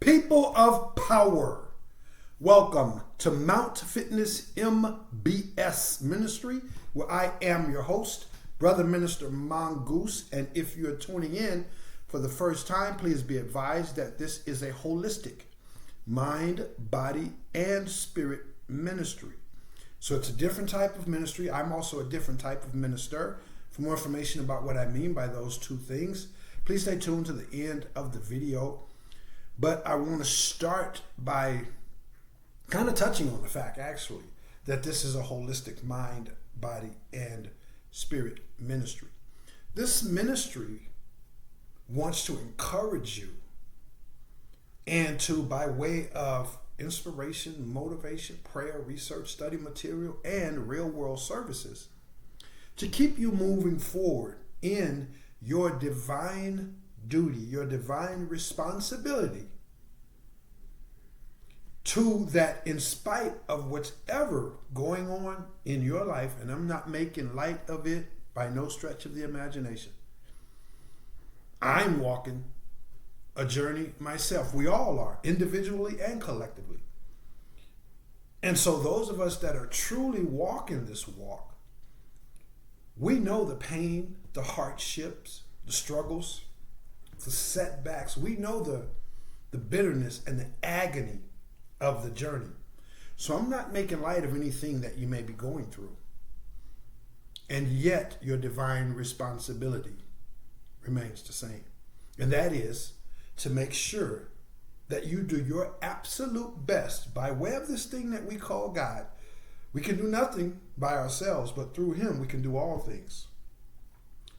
People of power, welcome to Mount Fitness MBS Ministry, where I am your host, Brother Minister Mongoose. And if you're tuning in for the first time, please be advised that this is a holistic mind, body, and spirit ministry. So it's a different type of ministry. I'm also a different type of minister. For more information about what I mean by those two things, please stay tuned to the end of the video. But I want to start by kind of touching on the fact, actually, that this is a holistic mind, body, and spirit ministry. This ministry wants to encourage you and to, by way of inspiration, motivation, prayer, research, study material, and real-world services, to keep you moving forward in your divine duty, your divine responsibility, to that in spite of whatever going on in your life, and I'm not making light of it by no stretch of the imagination. I'm walking a journey myself. We all are, individually and collectively. And so those of us that are truly walking this walk, we know the pain, the hardships, the struggles, the setbacks. We know the bitterness and the agony of the journey. So I'm not making light of anything that you may be going through. And yet your divine responsibility remains the same. And that is to make sure that you do your absolute best by way of this thing that we call God. We can do nothing by ourselves, but through Him we can do all things.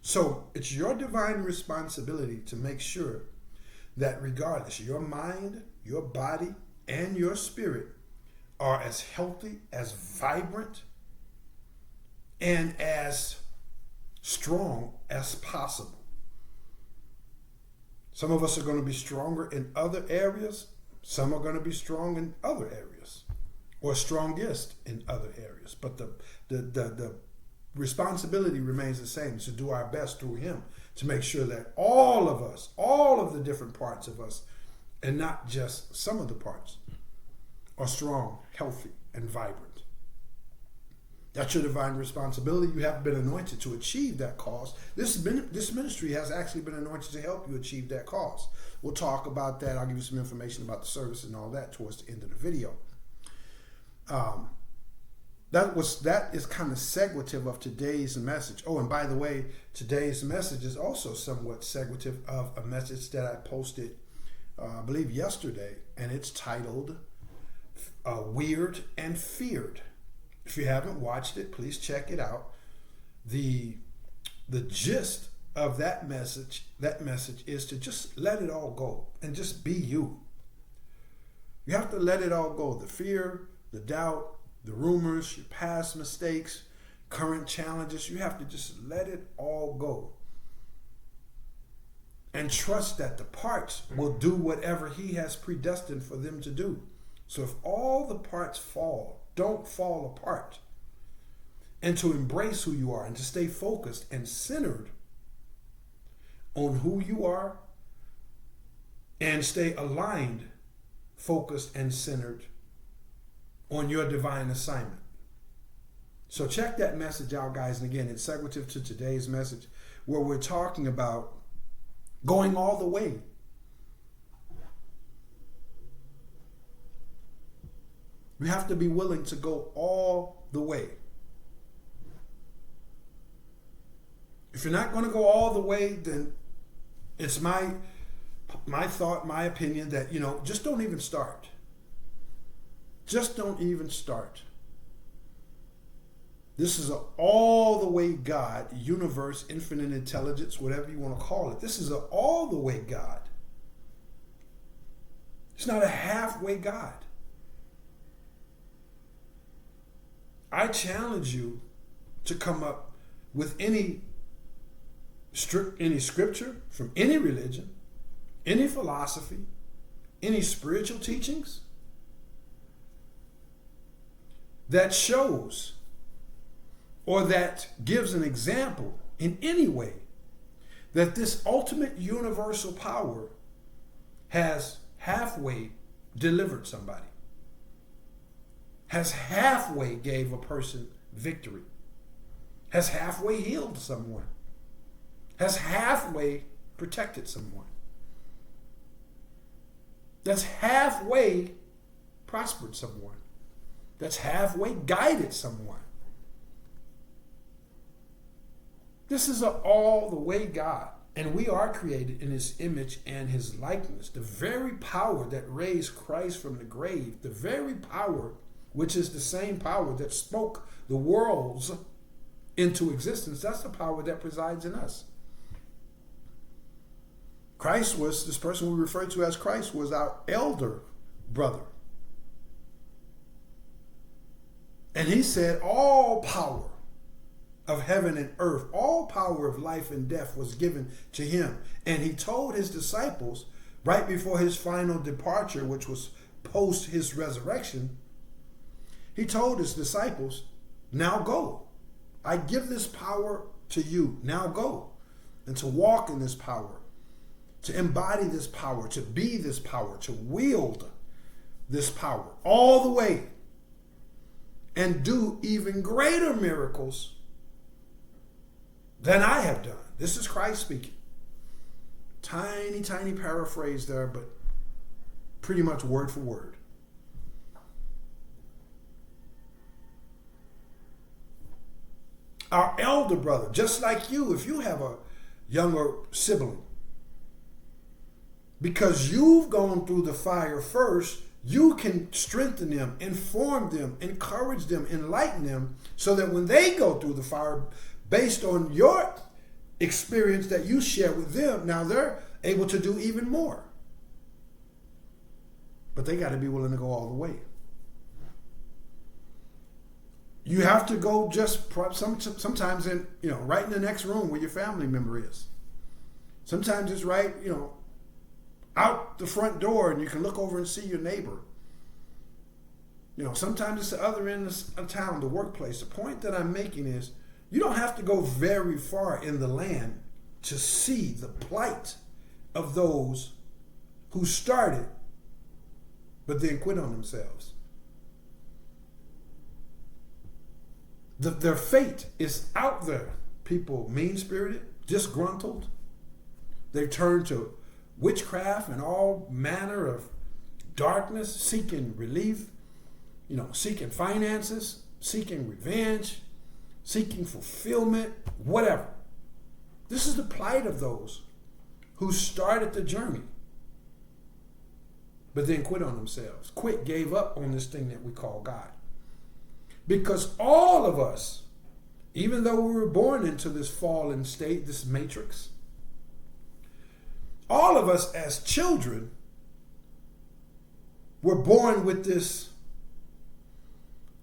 So it's your divine responsibility to make sure that regardless, your mind, your body, and your spirit are as healthy, as vibrant, and as strong as possible. Some of us are going to be stronger in other areas. Some are going to be strong in other areas, or strongest in other areas. But the responsibility remains the same, to do our best through Him to make sure that all of us, all of the different parts of us, and not just some of the parts, are strong, healthy, and vibrant. That's your divine responsibility. You have been anointed to achieve that cause. This ministry has actually been anointed to help you achieve that cause. We'll talk about that. I'll give you some information about the service and all that towards the end of the video. That is kind of seguative of today's message. Oh, and by the way, today's message is also somewhat seguative of a message that I posted, I believe yesterday, and it's titled Weird and Feared. If you haven't watched it, please check it out. The gist of that message is to just let it all go and just be you. You have to let it all go. The fear, the doubt, the rumors, your past mistakes, current challenges, you have to just let it all go. And trust that the parts will do whatever He has predestined for them to do. So if all the parts fall, don't fall apart. And to embrace who you are and to stay focused and centered on who you are, and stay aligned, focused, and centered on your divine assignment. So check that message out, guys. And again, it's seguative to today's message, where we're talking about going all the way. We have to be willing to go all the way. If you're not going to go all the way, then it's my thought, my opinion that, just don't even start. Just don't even start. This is an all the way God, universe, infinite intelligence, whatever you want to call it. This is an all the way God. It's not a halfway God. I challenge you to come up with any scripture from any religion, any philosophy, any spiritual teachings that shows or that gives an example in any way that this ultimate universal power has halfway delivered somebody, has halfway gave a person victory, has halfway healed someone, has halfway protected someone, that's halfway prospered someone, that's halfway guided someone. This is all the way God. And we are created in his image and his likeness. The very power that raised Christ from the grave, the very power which is the same power that spoke the worlds into existence, that's the power that presides in us. Christ was, this person we refer to as Christ, was our elder brother. And he said all power of heaven and earth, all power of life and death was given to him. And he told his disciples right before his final departure, which was post his resurrection, he told his disciples, now go. I give this power to you. Now go. And to walk in this power, to embody this power, to be this power, to wield this power all the way, and do even greater miracles than I have done. This is Christ speaking. Tiny, tiny paraphrase there, but pretty much word for word. Our elder brother, just like you, if you have a younger sibling, because you've gone through the fire first, you can strengthen them, inform them, encourage them, enlighten them, so that when they go through the fire, based on your experience that you share with them, now they're able to do even more. But they got to be willing to go all the way. You have to go just sometimes in, right in the next room where your family member is. Sometimes it's right, out the front door and you can look over and see your neighbor. Sometimes it's the other end of town, the workplace. The point that I'm making is you don't have to go very far in the land to see the plight of those who started but then quit on themselves. Their fate is out there. People mean-spirited, disgruntled. They've turned to witchcraft and all manner of darkness, seeking relief, seeking finances, seeking revenge, seeking fulfillment, whatever. This is the plight of those who started the journey, but then quit on themselves, gave up on this thing that we call God. Because all of us, even though we were born into this fallen state, this matrix, all of us as children were born with this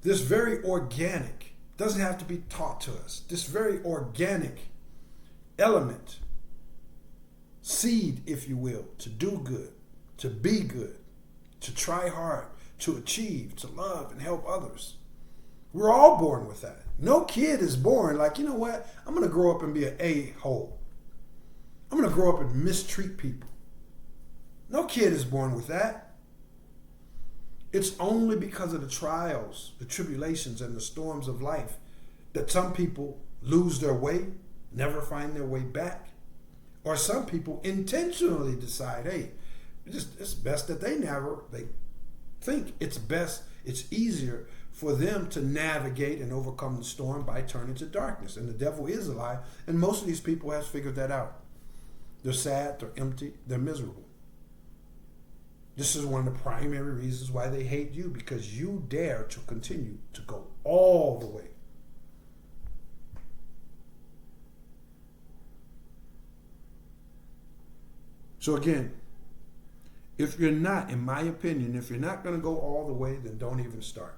very organic, doesn't have to be taught to us, this very organic element, seed, if you will, to do good, to be good, to try hard, to achieve, to love and help others. We're all born with that. No kid is born like, you know what, I'm going to grow up and be an a-hole. I'm going to grow up and mistreat people. No kid is born with that. It's only because of the trials, the tribulations, and the storms of life that some people lose their way, never find their way back. Or some people intentionally decide, hey, it's best that they think it's best, it's easier for them to navigate and overcome the storm by turning to darkness. And the devil is a lie. And most of these people have figured that out. They're sad, they're empty, they're miserable. This is one of the primary reasons why they hate you, because you dare to continue to go all the way. So again, if you're not, in my opinion, if you're not going to go all the way, then don't even start.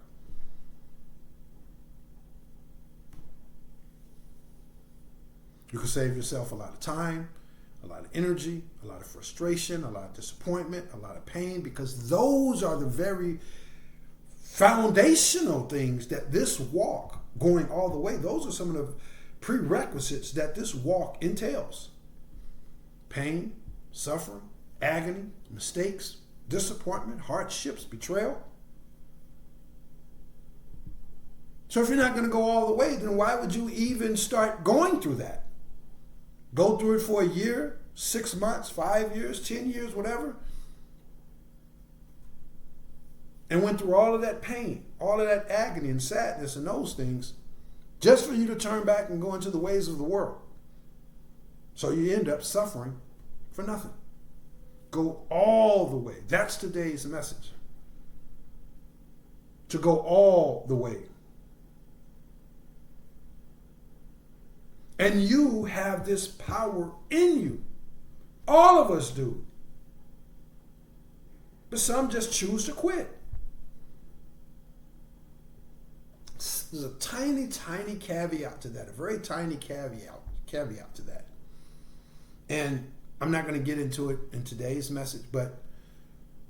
You can save yourself a lot of time, a lot of energy, a lot of frustration, a lot of disappointment, a lot of pain, because those are the very foundational things that this walk, going all the way, those are some of the prerequisites that this walk entails. Pain, suffering, agony, mistakes, disappointment, hardships, betrayal. So if you're not going to go all the way, then why would you even start going through that? Go through it for a year, 6 months, 5 years, 10 years, whatever. And went through all of that pain, all of that agony and sadness and those things, just for you to turn back and go into the ways of the world. So you end up suffering for nothing. Go all the way. That's today's message. To go all the way. And you have this power in you. All of us do. But some just choose to quit. There's a tiny, tiny caveat to that. A very tiny caveat to that. And I'm not going to get into it in today's message, but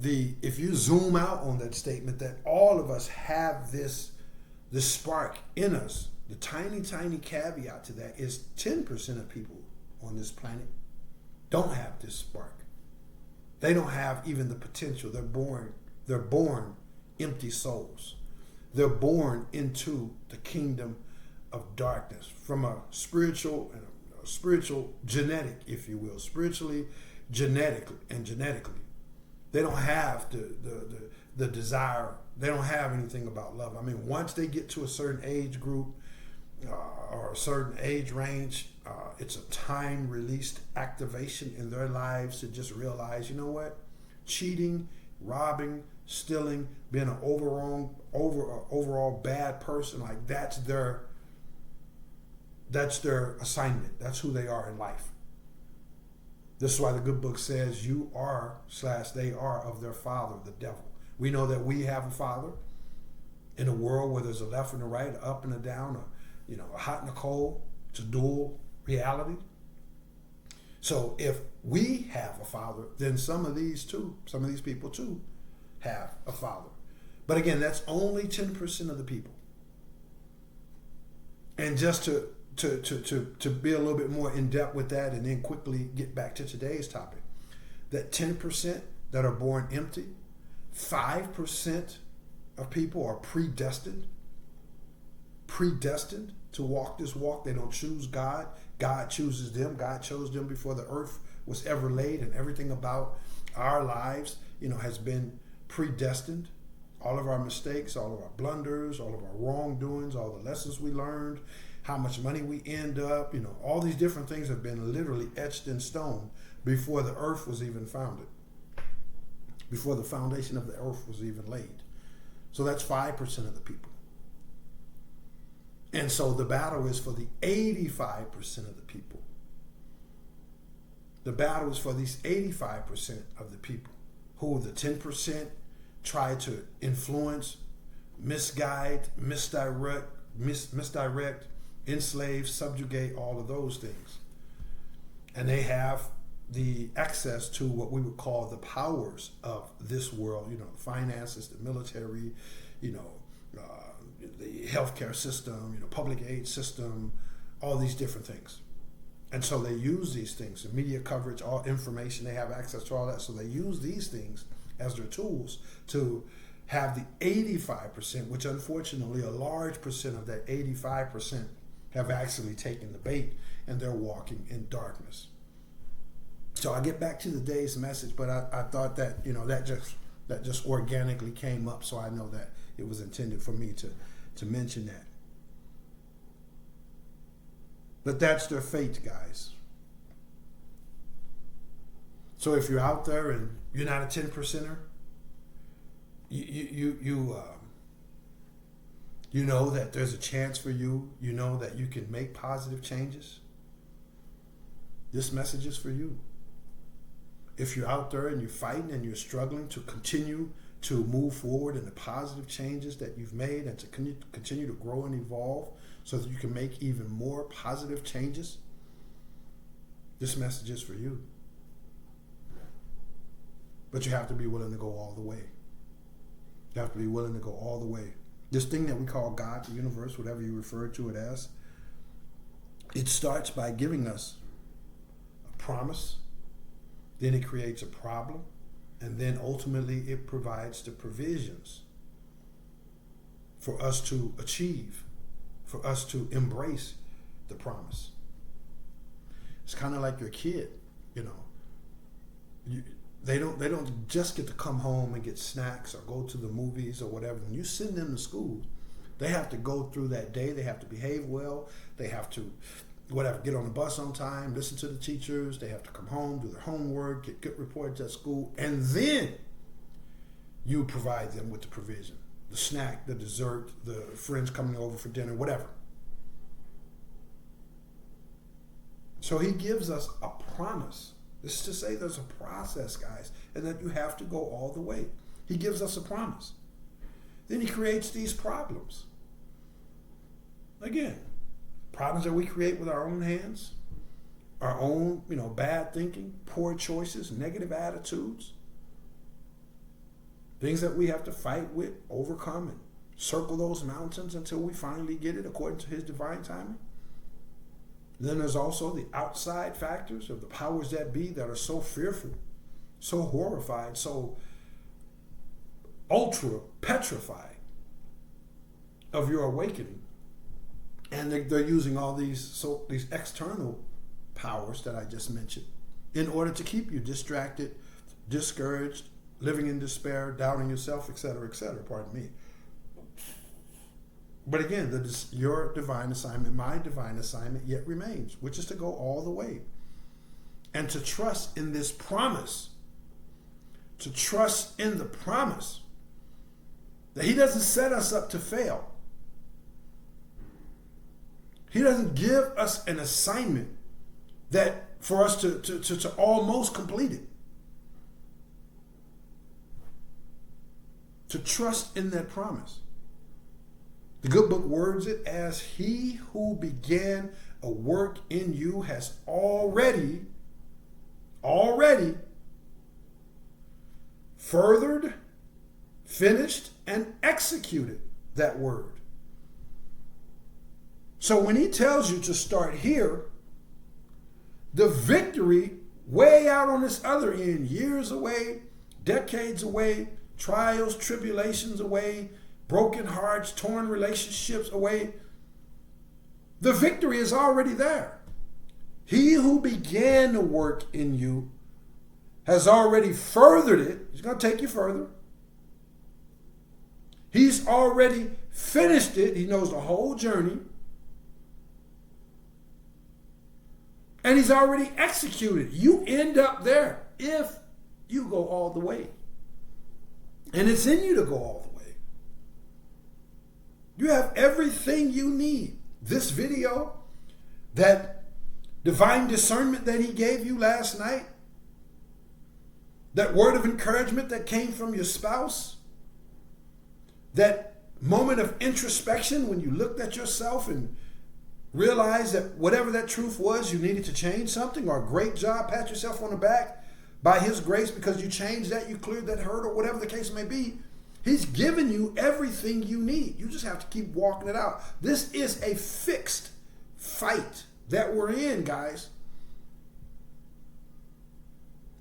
if you zoom out on that statement that all of us have this spark in us, the tiny, tiny caveat to that is 10% of people on this planet don't have this spark. They don't have even the potential. They're born empty souls. They're born into the kingdom of darkness from a spiritual genetic, if you will, spiritually, genetically. They don't have the desire. They don't have anything about love. I mean, once they get to a certain age group or a certain age range, it's a time-released activation in their lives to just realize, you know what? Cheating, robbing, stealing, being an overall bad person, like that's their assignment. That's who they are in life. This is why the good book says you are / they are of their father, the devil. We know that we have a father in a world where there's a left and a right, a up and a down, a hot and a cold. It's a dual reality. So if we have a father, then some of these people too have a father. But again, that's only 10% of the people. And just to be a little bit more in depth with that and then quickly get back to today's topic, that 10% that are born empty, 5% of people are predestined to walk this walk. They don't choose God. God chooses them. God chose them before the earth was ever laid, and everything about our lives, has been predestined. All of our mistakes, all of our blunders, all of our wrongdoings, all the lessons we learned, how much money we end up, all these different things have been literally etched in stone before the earth was even founded, before the foundation of the earth was even laid. So that's 5% of the people. And so the battle is for the 85% of the people. The battle is for these 85% of the people who the 10% try to influence, misguide, misdirect, enslave, subjugate, all of those things. And they have the access to what we would call the powers of this world, the finances, the military, the healthcare system, public aid system, all these different things. And so they use these things, the media coverage, all information, they have access to all that. So they use these things as their tools to have the 85%, which unfortunately a large percent of that 85% have actually taken the bait and they're walking in darkness. So I get back to the day's message, but I thought that, that just organically came up, so I know that it was intended for me to mention that. But that's their fate, guys. So if you're out there and you're not a 10%er, you know that there's a chance for you. You know that you can make positive changes. This message is for you. If you're out there and you're fighting and you're struggling to continue to move forward in the positive changes that you've made and to continue to grow and evolve so that you can make even more positive changes, this message is for you. But you have to be willing to go all the way. You have to be willing to go all the way. This thing that we call God, the universe, whatever you refer to it as, it starts by giving us a promise, then it creates a problem, And then ultimately it provides the provisions for us to achieve, for us to embrace the promise. It's kind of like your kid, they don't just get to come home and get snacks or go to the movies or whatever. When you send them to school, they have to go through that day. They have to behave well. They have to get on the bus on time, listen to the teachers. They have to come home, do their homework, get good reports at school, and then you provide them with the provision, the snack, the dessert, the friends coming over for dinner, whatever. So he gives us a promise. This is to say there's a process, guys, and that you have to go all the way. He gives us a promise. Then he creates these problems. Again, problems that we create with our own hands, our own, bad thinking, poor choices, negative attitudes, things that we have to fight with, overcome, and circle those mountains until we finally get it according to his divine timing. Then there's also the outside factors of the powers that be that are so fearful, so horrified, so ultra petrified of your awakening. And they're using all these external powers that I just mentioned in order to keep you distracted, discouraged, living in despair, doubting yourself, etc., pardon me. But again, your divine assignment, my divine assignment yet remains, which is to go all the way and to trust in this promise, to trust in the promise that he doesn't set us up to fail. He doesn't give us an assignment that for us to almost complete it. To trust in that promise. The good book words it as he who began a work in you has already furthered, finished, and executed that word. So when he tells you to start here, the victory way out on this other end, years away, decades away, trials, tribulations away, broken hearts, torn relationships away, the victory is already there. He who began the work in you has already furthered it. He's going to take you further. He's already finished it. He knows the whole journey. And he's already executed. You end up there if you go all the way. And it's in you to go all the way. You have everything you need. This video, that divine discernment that he gave you last night, that word of encouragement that came from your spouse, that moment of introspection when you looked at yourself and realized that whatever that truth was, you needed to change something, or a great job, pat yourself on the back by his grace because you changed that, you cleared that hurt, or whatever the case may be. He's given you everything you need. You just have to keep walking it out. This is a fixed fight that we're in, guys.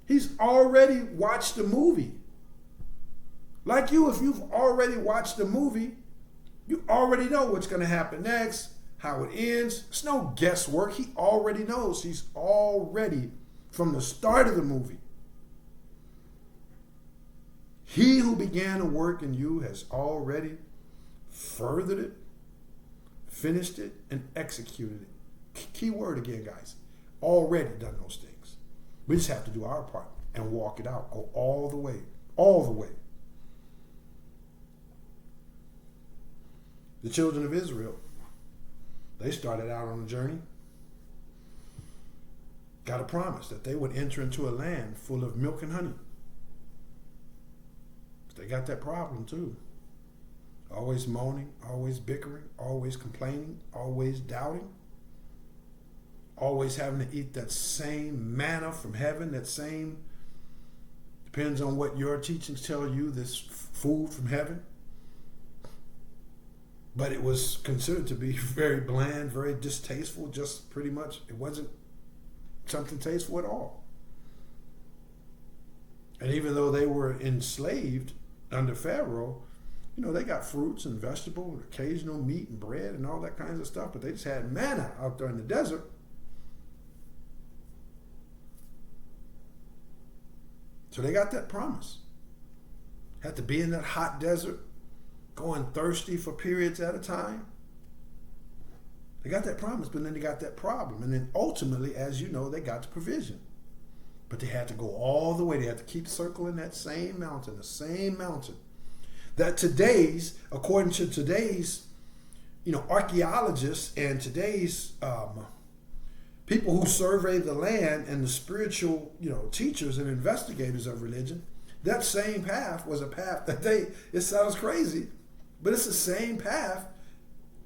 He's already watched the movie. Like you, if you've already watched the movie, you already know what's going to happen next, how it ends. It's no guesswork. He already knows. He's already, from the start of the movie, he who began a work in you has already furthered it, finished it, and executed it. Key word again, guys. Already done those things. We just have to do our part and walk it out. Go all the way. All the way. The children of Israel, they started out on a journey. Got a promise that they would enter into a land full of milk and honey. They got that problem too. Always moaning, always bickering, always complaining, always doubting, always having to eat that same manna from heaven, that same, depends on what your teachings tell you, this food from heaven. But it was considered to be very bland, very distasteful, just pretty much, it wasn't something tasteful at all. And even though they were enslaved under Pharaoh, they got fruits and vegetables, and occasional meat and bread and all that kinds of stuff, but they just had manna out there in the desert. So they got that promise. Had to be in that hot desert, going thirsty for periods at a time. They got that promise, but then they got that problem. And then ultimately, as you know, they got the provision. But they had to go all the way. They had to keep circling that same mountain, the same mountain. That according to today's, archaeologists and today's people who survey the land and the spiritual, teachers and investigators of religion, that same path was a path that it sounds crazy, but it's the same path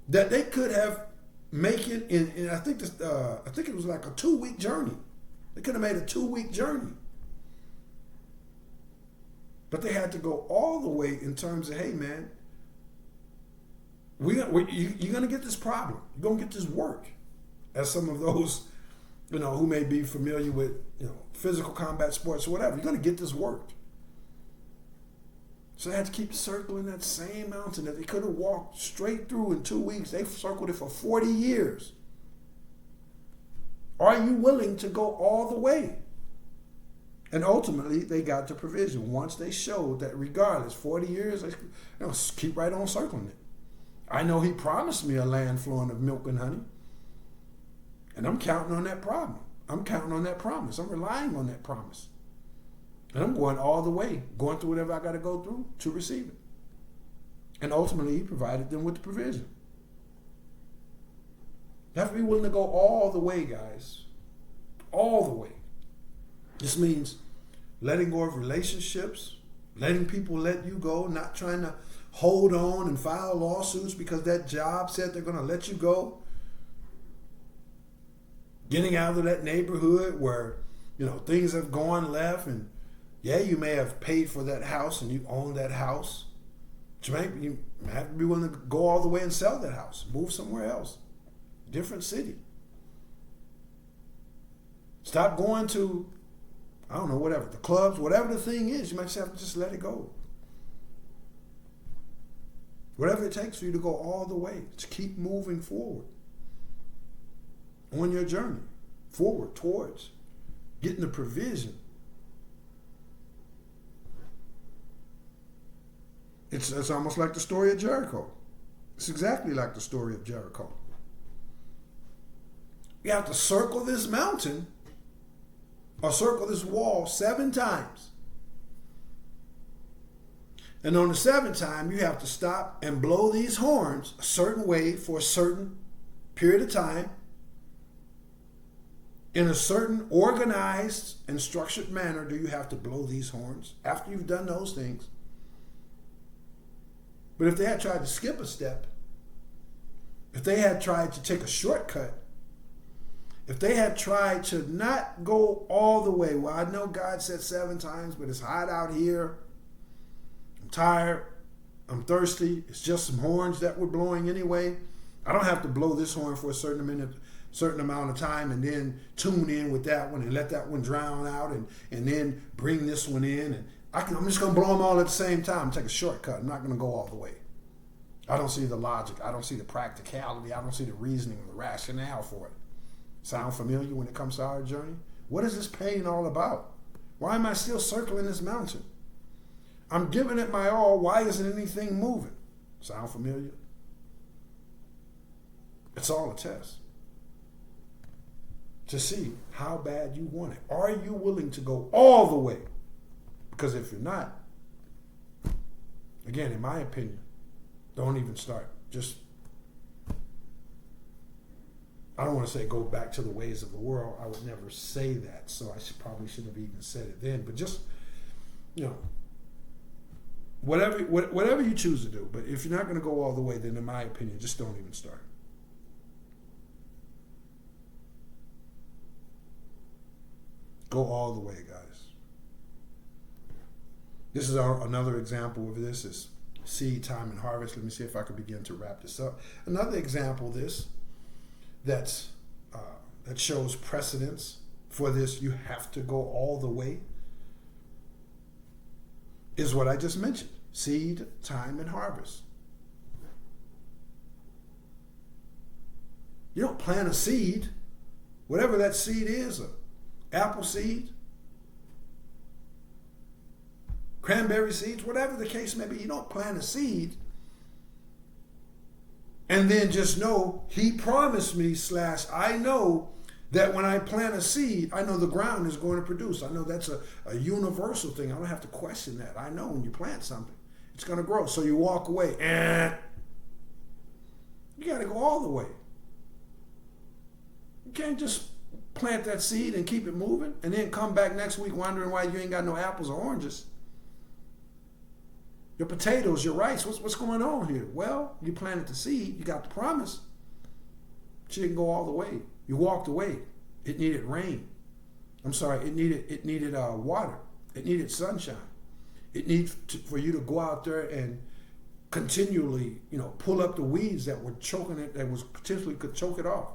that they could have make it in I think it was like a 2-week journey. They could have made a 2-week journey. But they had to go all the way in terms of, hey man, you're going to get this problem. You're going to get this work. As some of those, who may be familiar with, physical combat sports or whatever, you're going to get this work. So they had to keep circling that same mountain that they could have walked straight through in 2 weeks. They circled it for 40 years. Are you willing to go all the way? And ultimately, they got the provision. Once they showed that regardless, 40 years, they keep right on circling it. I know he promised me a land flowing of milk and honey. And I'm counting on that problem. I'm counting on that promise. I'm relying on that promise. And I'm going all the way, going through whatever I got to go through to receive it. And ultimately, he provided them with the provision. You have to be willing to go all the way, guys. All the way. This means letting go of relationships, letting people let you go, not trying to hold on and file lawsuits because that job said they're going to let you go. Getting out of that neighborhood where, things have gone left, and yeah, you may have paid for that house and you own that house. But you have to be willing to go all the way and sell that house, move somewhere else, different city. Stop going to, whatever, the clubs, whatever the thing is, you might just have to just let it go. Whatever it takes for you to go all the way, to keep moving forward on your journey, forward towards getting the provision. It's almost like the story of Jericho. It's exactly like the story of Jericho. You have to circle this mountain or circle this wall 7 times. And on the 7th time, you have to stop and blow these horns a certain way for a certain period of time in a certain organized and structured manner. Do you have to blow these horns after you've done those things? But if they had tried to skip a step, if they had tried to take a shortcut, if they had tried to not go all the way, well, I know God said 7 times, but it's hot out here. I'm tired. I'm thirsty. It's just some horns that we're blowing anyway. I don't have to blow this horn for a certain amount of time and then tune in with that one and let that one drown out and then bring this one in. And I'm just going to blow them all at the same time, take a shortcut. I'm not going to go all the way. I don't see the logic. I don't see the practicality. I don't see the reasoning or the rationale for it. Sound familiar when it comes to our journey? What is this pain all about? Why am I still circling this mountain? I'm giving it my all. Why isn't anything moving? Sound familiar? It's all a test to see how bad you want it. Are you willing to go all the way? Because if you're not, again, in my opinion, don't even start. I don't want to say go back to the ways of the world. I would never say that, so I probably shouldn't have even said it then. But just, whatever you choose to do. But if you're not going to go all the way, then in my opinion, just don't even start. Go all the way, guys. This is another example of this is seed time and harvest. Let me see if I can begin to wrap this up. Another example of this that shows precedence for this. You have to go all the way. is what I just mentioned: seed, time, and harvest. You don't plant a seed, whatever that seed is, a apple seed, cranberry seeds, whatever the case may be. You don't plant a seed and then just know he promised me / I know that when I plant a seed, I know the ground is going to produce. I know that's a universal thing. I don't have to question that. I know when you plant something, it's going to grow. So you walk away. You got to go all the way. You can't just plant that seed and keep it moving and then come back next week wondering why you ain't got no apples or oranges. Your potatoes, your rice, what's going on here? Well, you planted the seed, you got the promise. But you didn't go all the way. You walked away. It needed rain. It needed water. It needed sunshine. It needed for you to go out there and continually, pull up the weeds that were choking it, that was potentially could choke it off.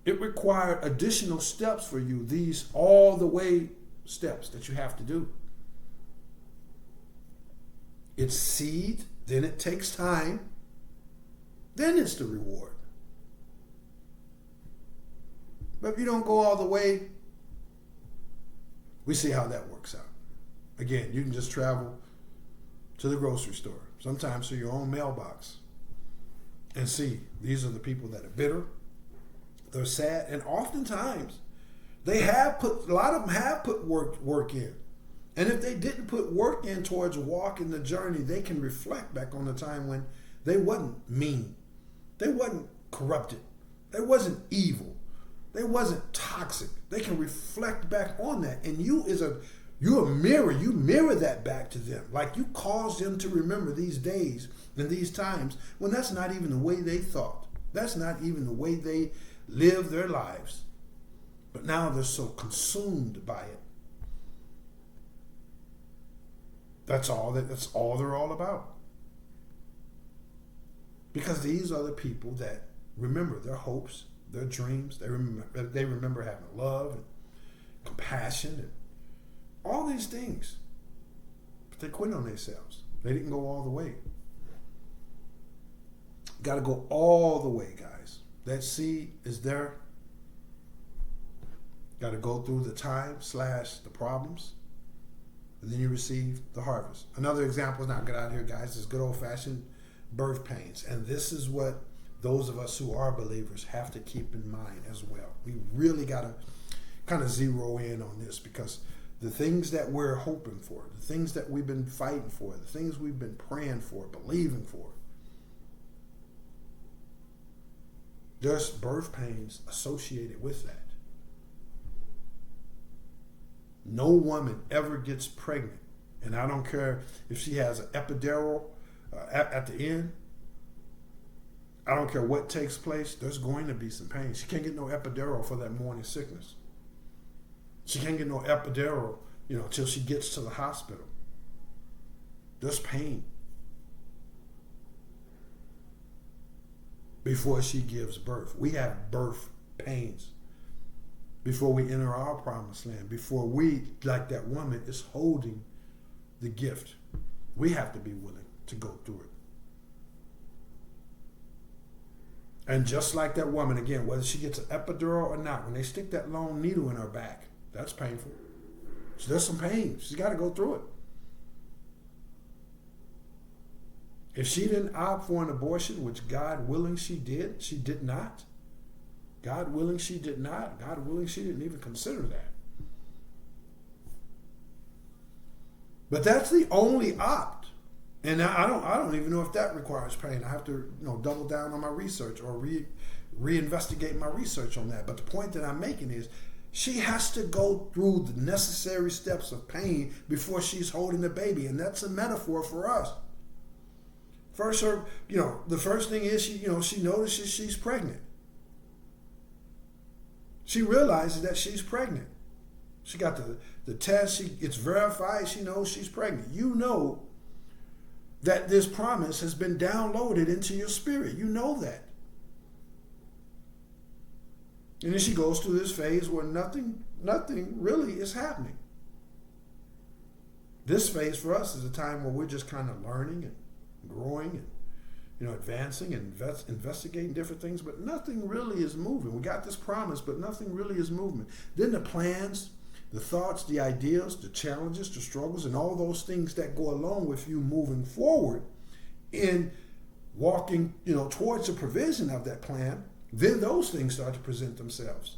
It required additional steps for you, these all the way steps that you have to do. It's seed, then it takes time, then it's the reward. But if you don't go all the way, we see how that works out. Again, you can just travel to the grocery store, sometimes to your own mailbox, and see these are the people that are bitter, they're sad, and oftentimes a lot of them have put work in. And if they didn't put work in towards walking the journey, they can reflect back on the time when they wasn't mean, they wasn't corrupted, they wasn't evil, they wasn't toxic. They can reflect back on that, and you're a mirror. You mirror that back to them, like you cause them to remember these days and these times when that's not even the way they thought. That's not even the way they lived their lives. But now they're so consumed by it. That's all they're all about. Because these are the people that remember their hopes, their dreams. They remember having love and compassion and all these things. But they quit on themselves. They didn't go all the way. Got to go all the way, guys. That seed is there. Got to go through the time / the problems. And then you receive the harvest. Another example, now get out of here, guys, is good old-fashioned birth pains. And this is what those of us who are believers have to keep in mind as well. We really got to kind of zero in on this, because the things that we're hoping for, the things that we've been fighting for, the things we've been praying for, believing for, there's birth pains associated with that. No woman ever gets pregnant, and I don't care if she has an epidural at the end. I don't care what takes place. There's going to be some pain. She can't get no epidural for that morning sickness. She can't get no epidural, till she gets to the hospital. There's pain before she gives birth. We have birth pains before we enter our promised land, before we, like that woman, is holding the gift. We have to be willing to go through it. And just like that woman, again, whether she gets an epidural or not, when they stick that long needle in her back, that's painful. So there's some pain. She's got to go through it. If she didn't opt for an abortion, which God willing she did not. God willing she did not. God willing she didn't even consider that. But that's the only opt. And I don't even know if that requires pain. I have to double down on my research or reinvestigate my research on that. But the point that I'm making is she has to go through the necessary steps of pain before she's holding the baby. And that's a metaphor for us. First, the first thing is she notices she's pregnant. She realizes that she's pregnant. She got the test. It's verified. She knows she's pregnant. You know that this promise has been downloaded into your spirit. You know that. And then she goes through this phase where nothing really is happening. this phase for us is a time where we're just kind of learning and growing and advancing and investigating different things, but nothing really is moving. We got this promise, but nothing really is moving. Then the plans, the thoughts, the ideas, the challenges, the struggles, and all those things that go along with you moving forward in walking, towards the provision of that plan, then those things start to present themselves.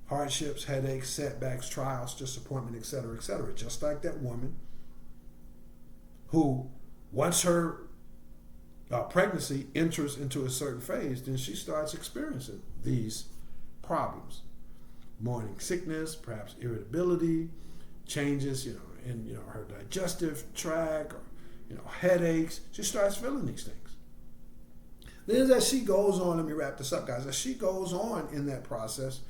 Hardships, headaches, setbacks, trials, disappointment, etc., etc. Just like that woman who, once her pregnancy enters into a certain phase, then she starts experiencing these problems. Morning sickness, perhaps irritability, changes, in her digestive tract, or headaches. She starts feeling these things. Then as she goes on, let me wrap this up, guys. As she goes on in that process,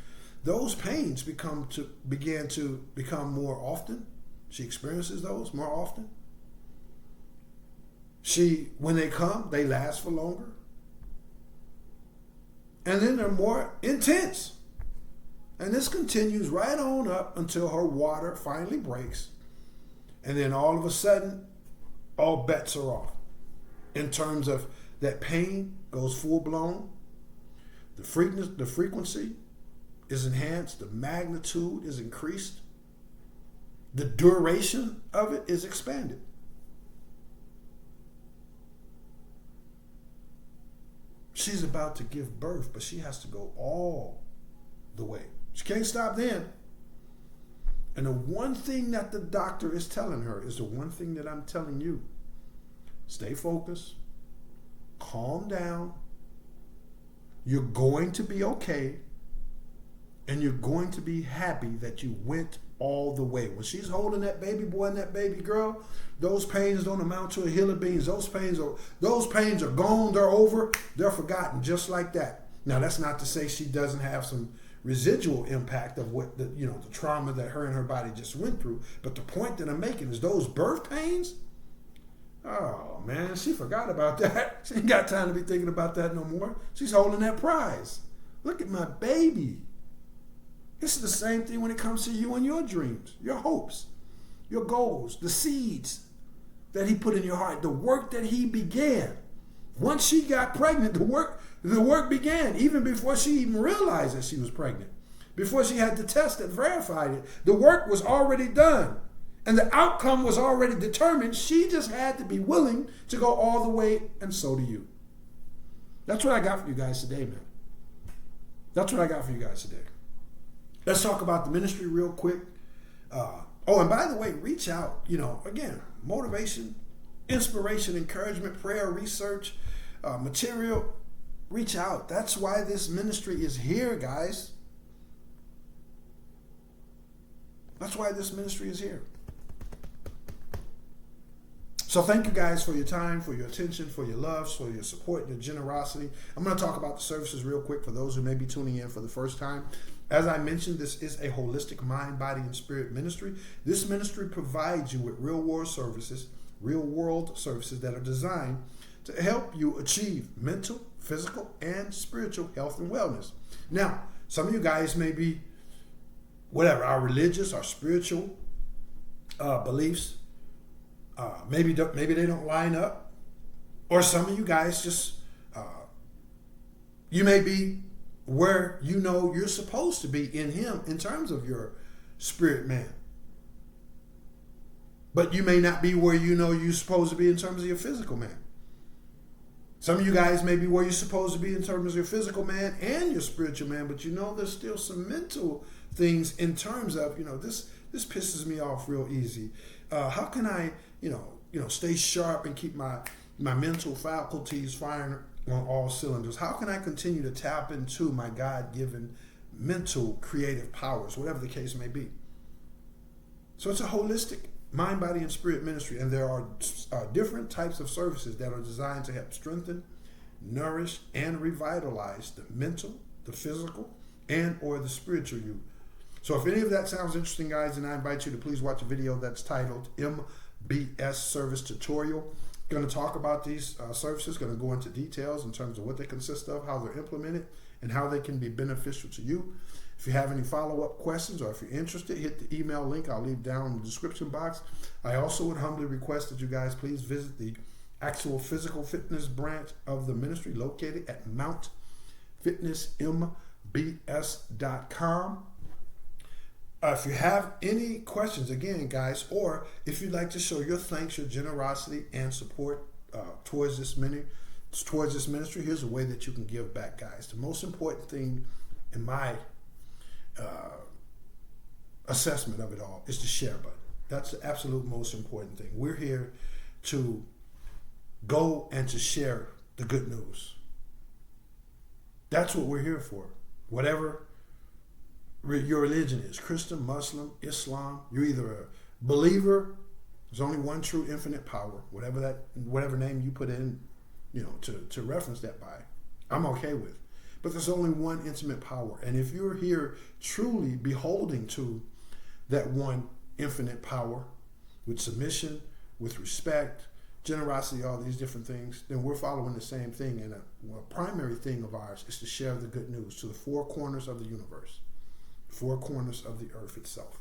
those pains begin to become more often. She experiences those more often. When they come, they last for longer. And then they're more intense. And this continues right on up until her water finally breaks. And then all of a sudden, all bets are off. In terms of that pain goes full blown. The frequency is enhanced. The magnitude is increased. The duration of it is expanded. She's about to give birth, but she has to go all the way. She can't stop then. And the one thing that the doctor is telling her is the one thing that I'm telling you. Stay focused. Calm down. You're going to be okay. And you're going to be happy that you went all the way. When she's holding that baby boy and that baby girl, those pains don't amount to a hill of beans. Those pains are gone. They're over. They're forgotten, just like that. Now, that's not to say she doesn't have some residual impact of what the trauma that her and her body just went through. But the point that I'm making is those birth pains. Oh man, she forgot about that. She ain't got time to be thinking about that no more. She's holding that prize. Look at my baby. This is the same thing when it comes to you and your dreams, your hopes, your goals, the seeds that he put in your heart, the work that he began. Once she got pregnant, the work began, even before she even realized that she was pregnant. Before she had the test that verified it, the work was already done. And the outcome was already determined. She just had to be willing to go all the way, and so do you. That's what I got for you guys today, man. That's what I got for you guys today. Let's talk about the ministry real quick. And by the way, reach out. Again, motivation, inspiration, encouragement, prayer, research, material. Reach out. That's why this ministry is here, guys. That's why this ministry is here. So thank you guys for your time, for your attention, for your love, for your support, your generosity. I'm going to talk about the services real quick for those who may be tuning in for the first time. As I mentioned, this is a holistic mind, body, and spirit ministry. This ministry provides you with real-world services that are designed to help you achieve mental, physical, and spiritual health and wellness. Now, some of you guys may be, our religious, our spiritual beliefs, maybe they don't line up. Or some of you guys just, you may be where you're supposed to be in him in terms of your spirit man. But you may not be where you're supposed to be in terms of your physical man. Some of you guys may be where you're supposed to be in terms of your physical man and your spiritual man, but there's still some mental things in terms of, this pisses me off real easy. How can I, stay sharp and keep my mental faculties firing on all cylinders? How can I continue to tap into my God-given mental creative powers, whatever the case may be? So it's a holistic mind, body, and spirit ministry, and there are different types of services that are designed to help strengthen, nourish, and revitalize the mental, the physical, and or the spiritual you. So if any of that sounds interesting, guys, then I invite you to please watch a video that's titled MBS Service Tutorial. Going to talk about these services, going to go into details in terms of what they consist of, how they're implemented, and how they can be beneficial to you. If you have any follow-up questions or if you're interested, hit the email link I'll leave down in the description box. I also would humbly request that you guys please visit the actual physical fitness branch of the ministry located at mountfitnessmbs.com. If you have any questions, again, guys, or if you'd like to show your thanks, your generosity, and support towards this ministry, here's a way that you can give back, guys. The most important thing in my assessment of it all is the share button. That's the absolute most important thing. We're here to go and to share the good news. That's what we're here for. Whatever your religion is, Christian, Muslim, Islam, you're either a believer, there's only one true infinite power, whatever name you put in, to reference that by, I'm okay with. But there's only one intimate power. And if you're here truly beholding to that one infinite power with submission, with respect, generosity, all these different things, then we're following the same thing. And a primary thing of ours is to share the good news to the four corners of the universe, four corners of the earth itself.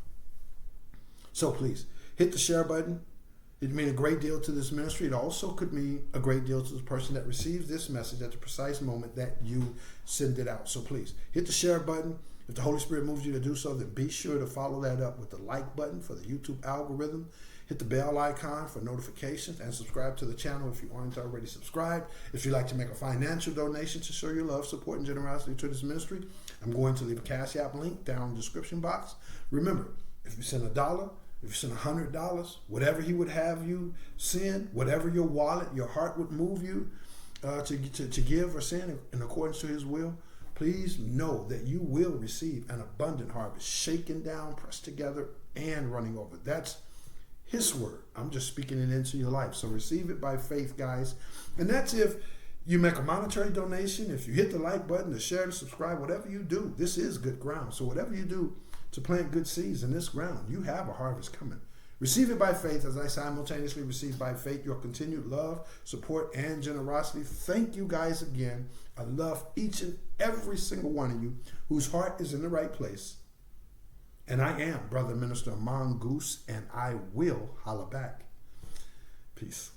So please, hit the share button. It means a great deal to this ministry. It also could mean a great deal to the person that receives this message at the precise moment that you send it out. So please, hit the share button. If the Holy Spirit moves you to do so, then be sure to follow that up with the like button for the YouTube algorithm. Hit the bell icon for notifications and subscribe to the channel if you aren't already subscribed. If you'd like to make a financial donation to show your love, support, and generosity to this ministry, I'm going to leave a Cash App link down in the description box. Remember, if you send $1, if you send $100, whatever he would have you send, whatever your wallet, your heart would move you to give or send in accordance to his will, please know that you will receive an abundant harvest, shaken down, pressed together, and running over. That's his word. I'm just speaking it into your life. So receive it by faith, guys. And that's if you make a monetary donation, if you hit the like button, the share, the subscribe, whatever you do, this is good ground. So whatever you do to plant good seeds in this ground, you have a harvest coming. Receive it by faith as I simultaneously receive by faith your continued love, support, and generosity. Thank you guys again. I love each and every single one of you whose heart is in the right place. And I am Brother Minister Mongoose, and I will holla back. Peace.